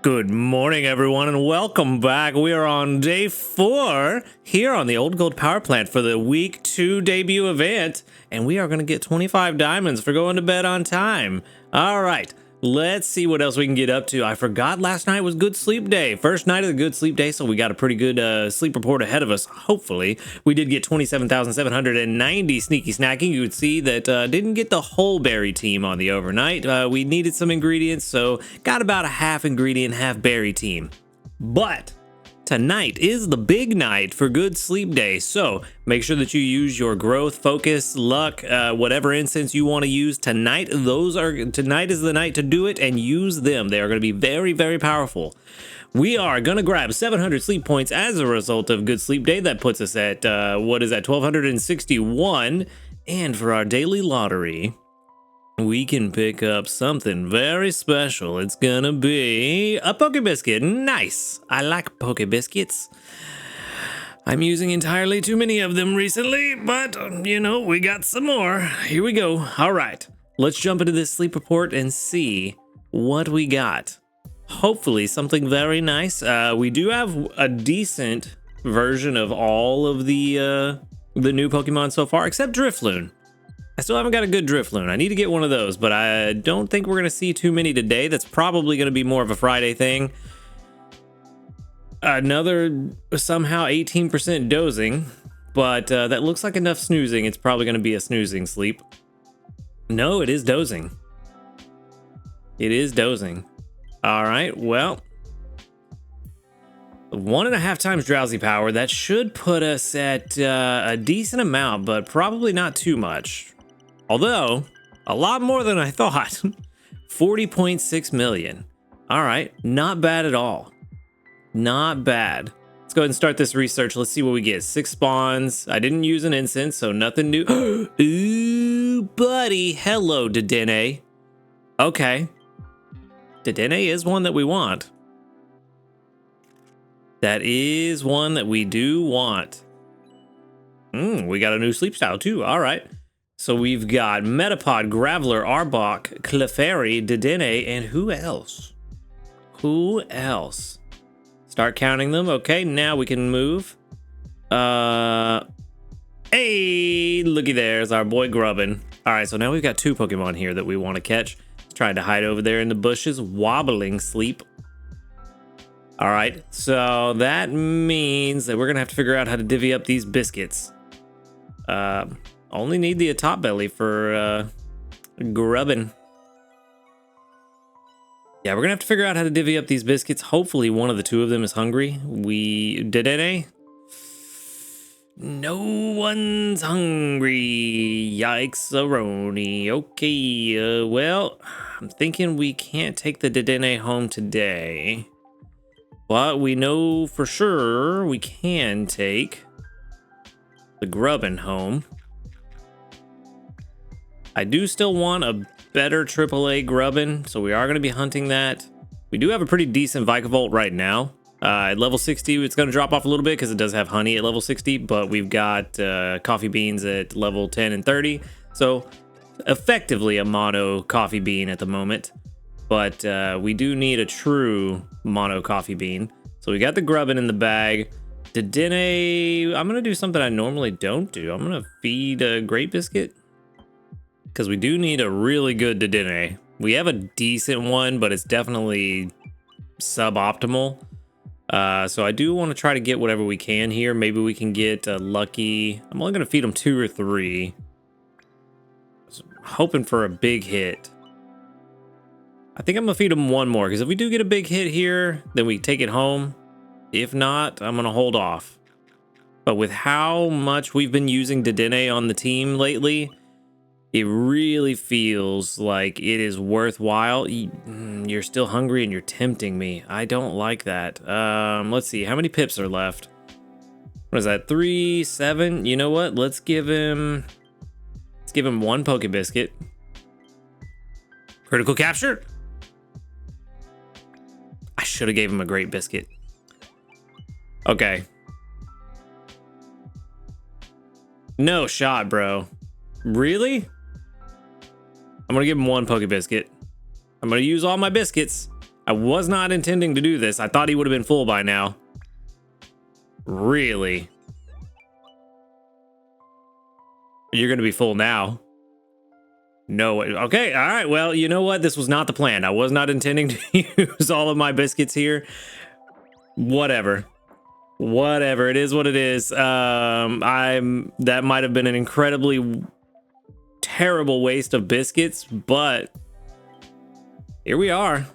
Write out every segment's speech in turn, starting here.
Good morning, everyone, and welcome back. We are on day 4 here on the Old Gold Power Plant for the week 2 debut event, and we are going to get 25 diamonds for going to bed on time. All right, let's see what else we can get up to. I forgot last night was good sleep day. First night of the good sleep day, so we got a pretty good sleep report ahead of us, hopefully. We did get 27,790 sneaky snacking. You would see that didn't get the whole berry team on the overnight. We needed some ingredients, so got about a half ingredient, half berry team. But tonight is the big night for good sleep day, so make sure that you use your growth, focus, luck, whatever incense you want to use tonight. Tonight is the night to do it and use them. They are going to be very, very powerful. We are going to grab 700 sleep points as a result of good sleep day. That puts us at, 1,261. And for our daily lottery, we can pick up something very special. It's gonna be a Poke Biscuit. Nice. I like Poke Biscuits. I'm using entirely too many of them recently, but, you know, we got some more. Here we go. All right. Let's jump into this sleep report and see what we got. Hopefully something very nice. We do have a decent version of all of the new Pokemon so far, except Drifloon. I still haven't got a good Drifloon. I need to get one of those, but I don't think we're going to see too many today. That's probably going to be more of a Friday thing. Another somehow 18% dozing, but that looks like enough snoozing. It's probably going to be a snoozing sleep. No, it is dozing. It is dozing. All right, well, 1.5 times drowsy power. That should put us at a decent amount, but probably not too much. Although, a lot more than I thought. 40.6 million. All right, not bad at all. Not bad. Let's go ahead and start this research. Let's see what we get. 6 spawns. I didn't use an incense, so nothing new. Ooh, buddy. Hello, Dedenne. Okay. Dedenne is one that we want. That is one that we do want. We got a new sleep style too. All right. So we've got Metapod, Graveler, Arbok, Clefairy, Dedenne, and who else? Who else? Start counting them. Okay, now we can move. Hey, looky there's our boy Grubbin. All right, so now we've got 2 Pokemon here that we want to catch. Trying to hide over there in the bushes, wobbling sleep. All right, so that means that we're gonna have to figure out how to divvy up these biscuits. Only need the top belly for grubbing. Yeah, we're gonna have to figure out how to divvy up these biscuits. Hopefully one of the 2 of them is hungry. We did it, No one's hungry. Yikes-a-roni. Okay, well, I'm thinking we can't take the Dedenne home today. But we know for sure we can take the Grubbin home. I do still want a better AAA Grubbin, so we are going to be hunting that. We do have a pretty decent Vikavolt right now. At level 60, it's going to drop off a little bit because it does have honey at level 60, but we've got coffee beans at level 10 and 30. So effectively a mono coffee bean at the moment. But we do need a true mono coffee bean. So we got the Grubbin in the bag. Dedenne, I'm going to do something I normally don't do. I'm going to feed a Great Biscuit. Because we do need a really good Dedenne. We have a decent one, but it's definitely suboptimal. So I do want to try to get whatever we can here. Maybe we can get a lucky... I'm only going to feed them 2 or 3. Hoping for a big hit. I think I'm going to feed them 1 more, because if we do get a big hit here, then we take it home. If not, I'm going to hold off. But with how much we've been using Dedenne on the team lately, it really feels like it is worthwhile. You're still hungry and you're tempting me. I don't like that. Let's see. How many pips are left? What is that? 3, 7? You know what? Let's give him 1 Poke Biscuit. Critical capture. I should have gave him a Great Biscuit. Okay. No shot, bro. Really? I'm gonna give him 1 Poke Biscuit. I'm gonna use all my biscuits. I was not intending to do this. I thought he would have been full by now. Really? You're going to be full now. No way. Okay, all right. Well, you know what? This was not the plan. I was not intending to use all of my biscuits here. Whatever. Whatever. It is what it is. That might have been an incredibly terrible waste of biscuits, but here we are.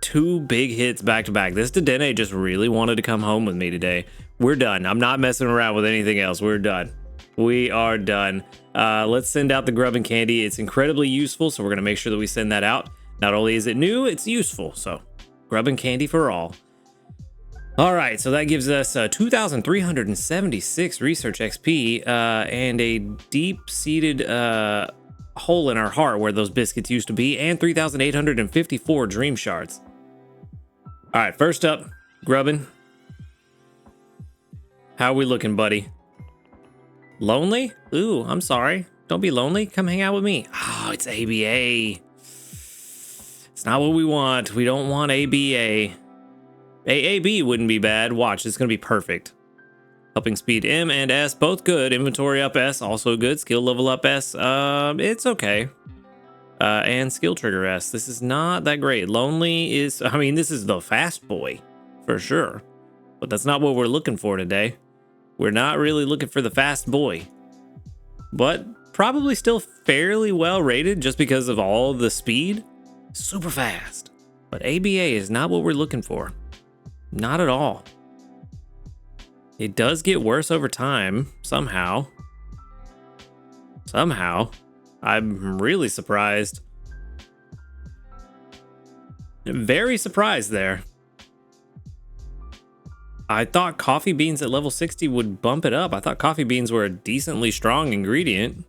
2 big hits back to back. This Dedenne just really wanted to come home with me today. We're done. I'm not messing around with anything else. We're done. We are done. Let's send out the grub and candy. It's incredibly useful, so we're going to make sure that we send that out. Not only is it new, it's useful. So grub and candy for all. All right, so that gives us 2,376 research XP and a deep-seated hole in our heart where those biscuits used to be, and 3,854 dream shards. All right, first up, grubbin. How are we looking, buddy? Lonely? Ooh, I'm sorry. Don't be lonely. Come hang out with me. Oh, it's ABA. It's not what we want. We don't want ABA. AAB wouldn't be bad. Watch, it's going to be perfect. Helping speed M and S, both good. Inventory up S, also good. Skill level up S, it's okay. And skill trigger S. This is not that great. Lonely is, I mean, this is the fast boy, for sure. But that's not what we're looking for today. We're not really looking for the fast boy. But probably still fairly well rated just because of all the speed. Super fast. But ABA is not what we're looking for. Not at all. It does get worse over time, somehow. Somehow. I'm really surprised. Very surprised there. I thought coffee beans at level 60 would bump it up. I thought coffee beans were a decently strong ingredient.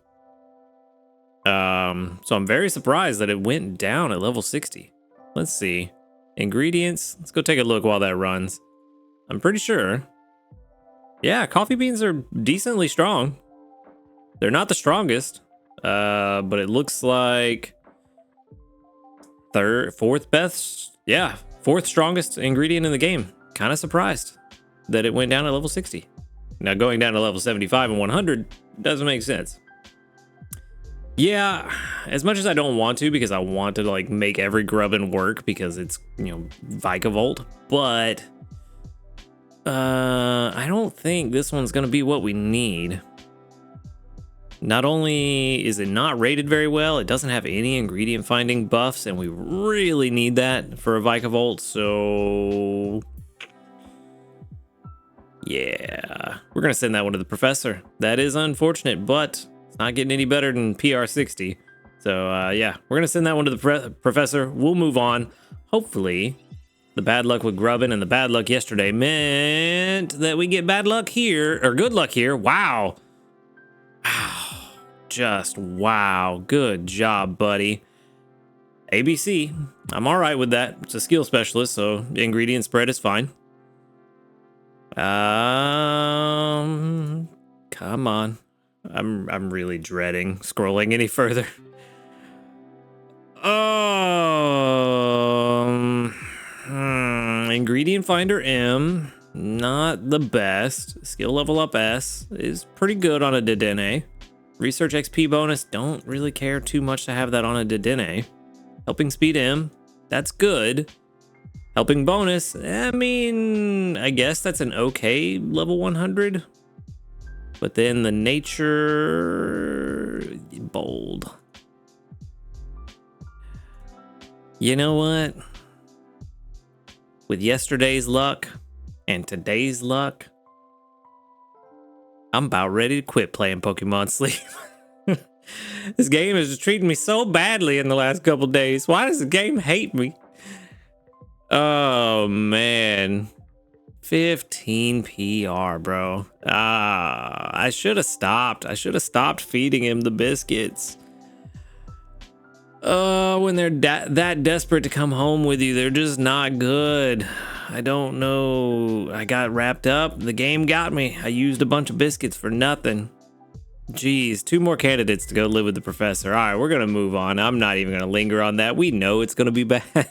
So I'm very surprised that it went down at level 60. Let's see. Ingredients. Let's go take a look while that runs. I'm pretty sure. Yeah, coffee beans are decently strong. They're not the strongest, but it looks like fourth best. Yeah, fourth strongest ingredient in the game. Kind of surprised that it went down to level 60. Now going down to level 75 and 100 doesn't make sense. Yeah, as much as I don't want to, because I want to like make every grubbin work because it's, you know, Vikavolt, but I don't think this one's gonna be what we need. Not only is it not rated very well, it doesn't have any ingredient finding buffs, and we really need that for a Vikavolt, so yeah, we're gonna send that one to the professor. That is unfortunate, but it's not getting any better than PR60. So yeah, we're gonna send that one to the professor. We'll move on. Hopefully, the bad luck with grubbin and the bad luck yesterday meant that we get bad luck here, or good luck here. Wow. Just wow. Good job, buddy. ABC. I'm all right with that. It's a skill specialist, so the ingredient spread is fine. Come on. I'm really dreading scrolling any further. Ingredient finder M, not the best. Skill level up S is pretty good on a Dedenne. Research XP bonus, don't really care too much to have that on a Dedenne. Helping speed M, that's good. Helping bonus, I mean, I guess that's an okay level 100. But then the nature, bold. You know what? With yesterday's luck and today's luck, I'm about ready to quit playing Pokemon Sleep. This game is treating me so badly in the last couple days. Why does the game hate me? Oh, man. 15 PR, bro. I should have stopped. I should have stopped feeding him the biscuits. When they're that desperate to come home with you, they're just not good. I don't know. I got wrapped up. The game got me. I used a bunch of biscuits for nothing. Jeez, 2 more candidates to go live with the professor. All right, we're going to move on. I'm not even going to linger on that. We know it's going to be bad.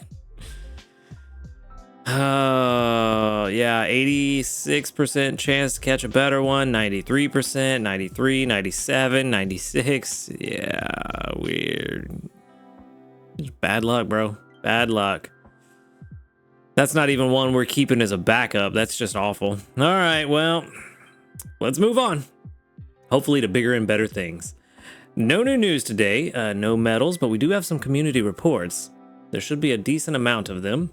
Yeah, 86% chance to catch a better one, 93%, 93, 97, 96. Yeah, weird. Just bad luck, bro. Bad luck. That's not even one we're keeping as a backup. That's just awful. All right, well, let's move on. Hopefully to bigger and better things. No new news today, no medals, but we do have some community reports. There should be a decent amount of them.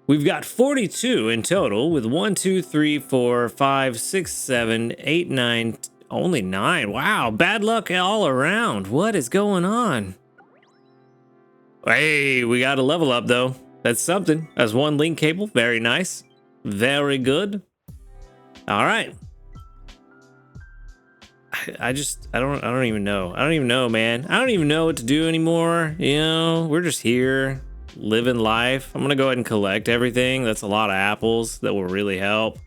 We've got 42 in total with 1, 2, 3, 4, 5, 6, 7, 8, 9, only 9. Wow, bad luck all around. What is going on? Hey, we got a level up though. That's something. That's one link cable. Very nice. Very good. All right. I don't even know. I don't even know, man. I don't even know what to do anymore. You know, we're just here living life. I'm gonna go ahead and collect everything. That's a lot of apples that will really help.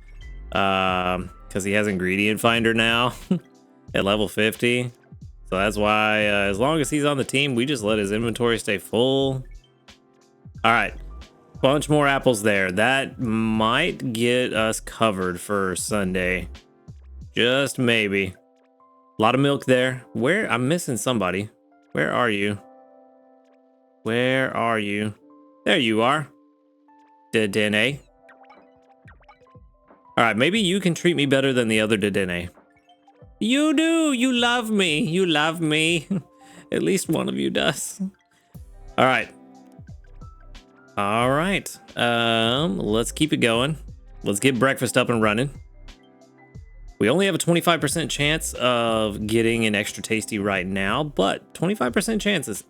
Because he has ingredient finder now at level 50. So that's why as long as he's on the team, we just let his inventory stay full. All right. Bunch more apples there. That might get us covered for Sunday. Just maybe. A lot of milk there. Where? I'm missing somebody. Where are you? Where are you? There you are. Dedenne. All right, maybe you can treat me better than the other Dedenne. You do. You love me. You love me. At least one of you does. All right. All right. Let's keep it going. Let's get breakfast up and running. We only have a 25% chance of getting an extra tasty right now, but 25% chance is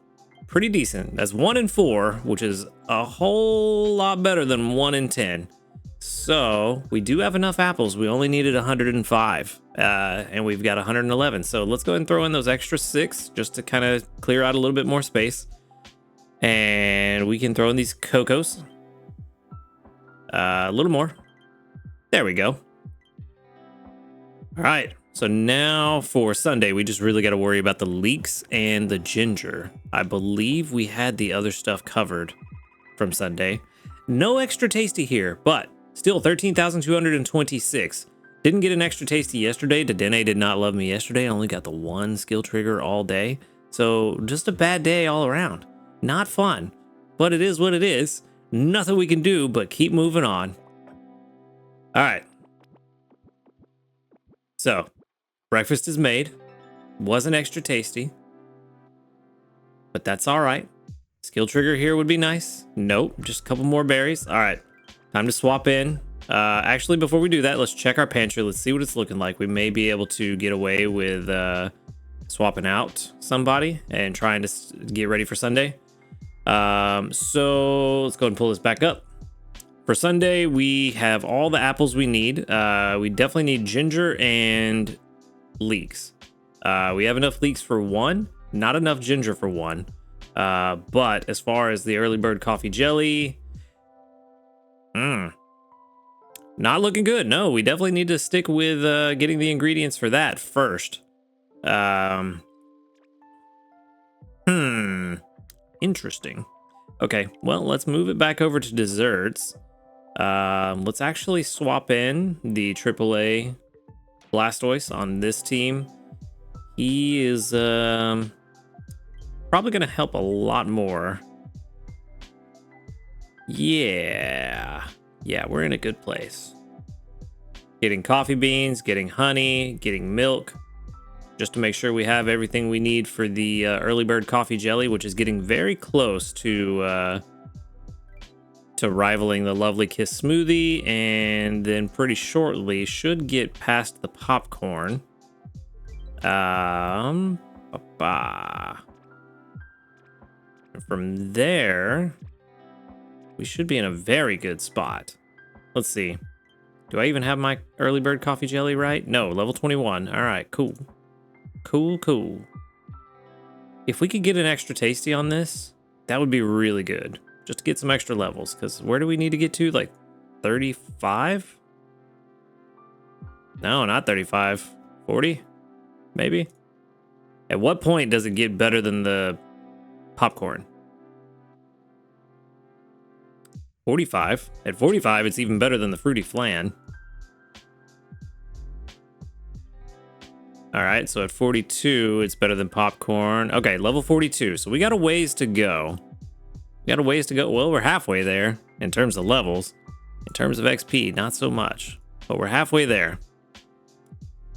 pretty decent. That's 1 in 4, which is a whole lot better than 1 in 10. So we do have enough apples. We only needed 105, and we've got 111. So let's go ahead and throw in those extra 6 just to kind of clear out a little bit more space. And we can throw in these cocos. A little more. There we go. All right, so now for Sunday, we just really got to worry about the leeks and the ginger. I believe we had the other stuff covered from Sunday. No extra tasty here, but still 13,226. Didn't get an extra tasty yesterday. Dedenne did not love me yesterday. I only got the 1 skill trigger all day. So just a bad day all around. Not fun, but it is what it is. Nothing we can do but keep moving on. All right. So, breakfast is made. Wasn't extra tasty, but that's all right. Skill trigger here would be nice. Nope, just a couple more berries. All right, time to swap in. Actually, before we do that, let's check our pantry. Let's see what it's looking like. We may be able to get away with swapping out somebody and trying to get ready for Sunday. So let's go ahead and pull this back up. For Sunday, we have all the apples we need. We definitely need ginger and leeks. We have enough leeks for 1, not enough ginger for 1. But as far as the early bird coffee jelly, not looking good. No, we definitely need to stick with getting the ingredients for that first. Interesting. Okay, well, let's move it back over to desserts. Let's actually swap in the AAA Blastoise on this team. He is probably going to help a lot more. Yeah, we're in a good place. Getting coffee beans, getting honey, getting milk, just to make sure we have everything we need for the early bird coffee jelly, which is getting very close to rivaling the Lovely Kiss smoothie, and then pretty shortly should get past the popcorn. From there, we should be in a very good spot. Let's see. Do I even have my early bird coffee jelly right? No, level 21. All right, cool. Cool. If we could get an extra tasty on this, that would be really good. Just to get some extra levels, because where do we need to get to? Like 35? No, not 35. 40? Maybe? At what point does it get better than the popcorn? 45. At 45, it's even better than the fruity flan. All right, so at 42, it's better than popcorn. Okay, level 42. So we got a ways to go. Well, we're halfway there in terms of levels. In terms of XP, not so much, but we're halfway there.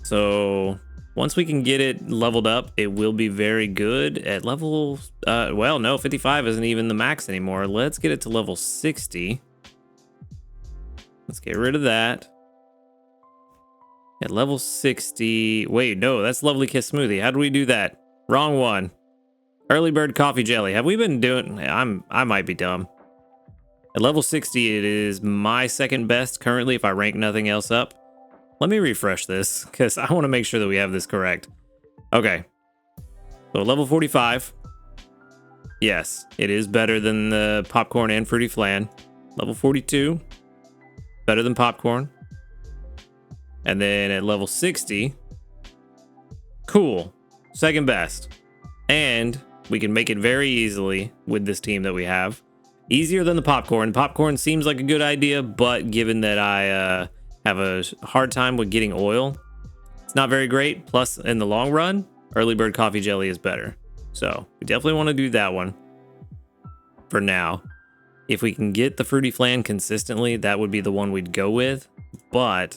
So once we can get it leveled up, it will be very good at level, well, no, 55 isn't even the max anymore. Let's get it to level 60. Let's get rid of that. At level 60, wait, no, that's Lovely Kiss Smoothie. How do we do that? Wrong one. Early Bird Coffee Jelly. Have we been doing, I might be dumb. At level 60, it is my second best currently if I rank nothing else up. Let me refresh this because I want to make sure that we have this correct. Okay. So level 45. Yes, it is better than the popcorn and fruity flan. Level 42. Better than popcorn. And then at level 60. Cool. Second best. And we can make it very easily with this team that we have. Easier than the popcorn. Popcorn seems like a good idea, but given that I have a hard time with getting oil, it's not very great. Plus, in the long run, Early Bird Coffee Jelly is better. So we definitely want to do that one for now. If we can get the fruity flan consistently, that would be the one we'd go with. But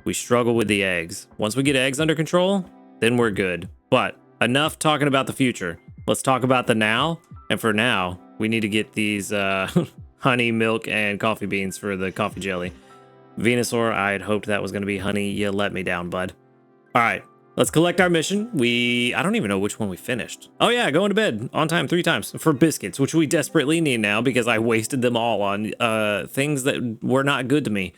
we struggle with the eggs. Once we get eggs under control, then we're good. But enough talking about the future. Let's talk about the now. And for now, we need to get these honey, milk, and coffee beans for the coffee jelly. Venusaur, I had hoped that was going to be honey. You let me down, bud. All right, let's collect our mission. I don't even know which one we finished. Oh yeah, going to bed on time 3 times for biscuits, which we desperately need now because I wasted them all on things that were not good to me.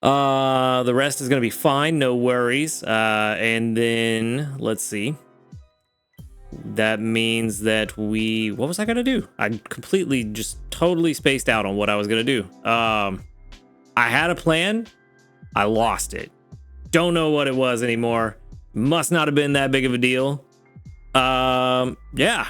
The rest is going to be fine, no worries. And then let's see. That means that what was I going to do? I completely just totally spaced out on what I was going to do. I had a plan. I lost it. Don't know what it was anymore. Must not have been that big of a deal. Yeah.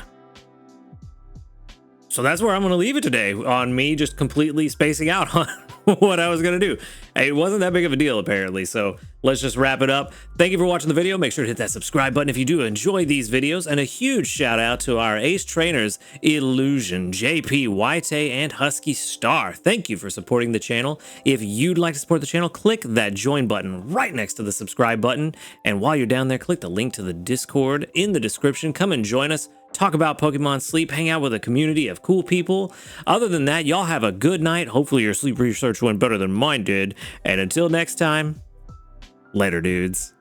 So that's where I'm going to leave it today, on me just completely spacing out on what I was going to do. It wasn't that big of a deal, apparently. So let's just wrap it up. Thank you for watching the video. Make sure to hit that subscribe button if you do enjoy these videos. And a huge shout out to our ace trainers, Illusion, JP, White, and Husky Star. Thank you for supporting the channel. If you'd like to support the channel, click that join button right next to the subscribe button. And while you're down there, click the link to the Discord in the description. Come and join us. Talk about Pokemon Sleep, hang out with a community of cool people. Other than that, y'all have a good night. Hopefully your sleep research went better than mine did. And until next time, later, dudes.